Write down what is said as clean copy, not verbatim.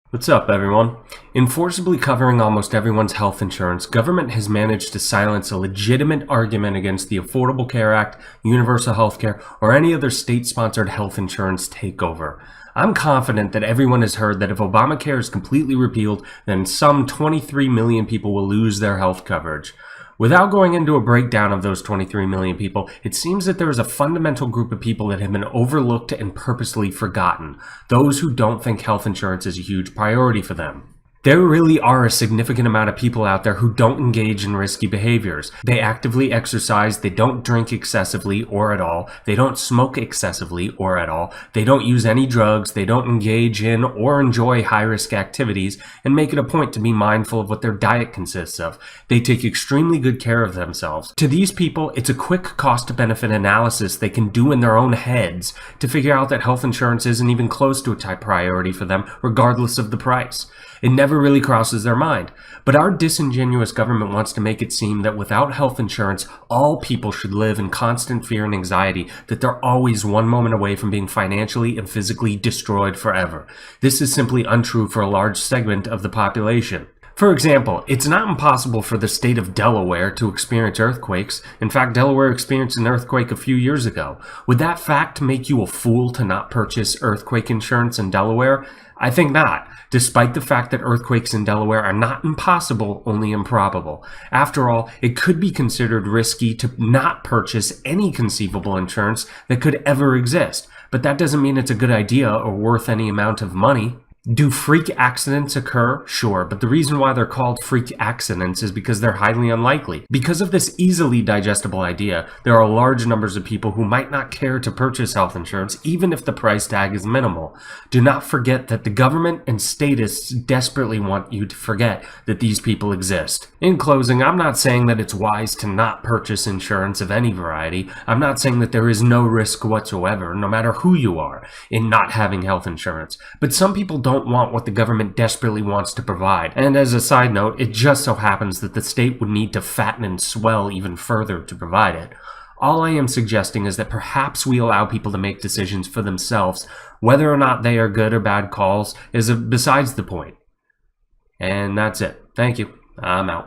What's up, everyone? In forcibly covering almost everyone's health insurance, government has managed to silence a legitimate argument against the Affordable Care Act, universal health care, or any other state-sponsored health insurance takeover. I'm confident that everyone has heard that if Obamacare is completely repealed, then some 23 million people will lose their health coverage. Without going into a breakdown of those 23 million people, it seems that there is a fundamental group of people that have been overlooked and purposely forgotten. Those who don't think health insurance is a huge priority for them. There really are a significant amount of people out there who don't engage in risky behaviors. They actively exercise, they don't drink excessively or at all, they don't smoke excessively or at all, they don't use any drugs, they don't engage in or enjoy high-risk activities, and make it a point to be mindful of what their diet consists of. They take extremely good care of themselves. To these people, it's a quick cost-benefit analysis they can do in their own heads to figure out that health insurance isn't even close to a top priority for them, regardless of the price. It never really crosses their mind. But our disingenuous government wants to make it seem that without health insurance, all people should live in constant fear and anxiety, that they're always one moment away from being financially and physically destroyed forever. This is simply untrue for a large segment of the population. For example, it's not impossible for the state of Delaware to experience earthquakes. In fact, Delaware experienced an earthquake a few years ago. Would that fact make you a fool to not purchase earthquake insurance in Delaware? I think not, despite the fact that earthquakes in Delaware are not impossible, only improbable. After all, it could be considered risky to not purchase any conceivable insurance that could ever exist, but that doesn't mean it's a good idea or worth any amount of money. Do freak accidents occur? Sure, but the reason why they're called freak accidents is because they're highly unlikely. Because of this easily digestible idea, there are large numbers of people who might not care to purchase health insurance even if the price tag is minimal. Do not forget that the government and statists desperately want you to forget that these people exist. In closing, I'm not saying that it's wise to not purchase insurance of any variety. I'm not saying that there is no risk whatsoever, no matter who you are, in not having health insurance. But some people don't want what the government desperately wants to provide. And as a side note, it just so happens that the state would need to fatten and swell even further to provide it. All I am suggesting is that perhaps we allow people to make decisions for themselves. Whether or not they are good or bad calls is besides the point. And that's it. Thank you. I'm out.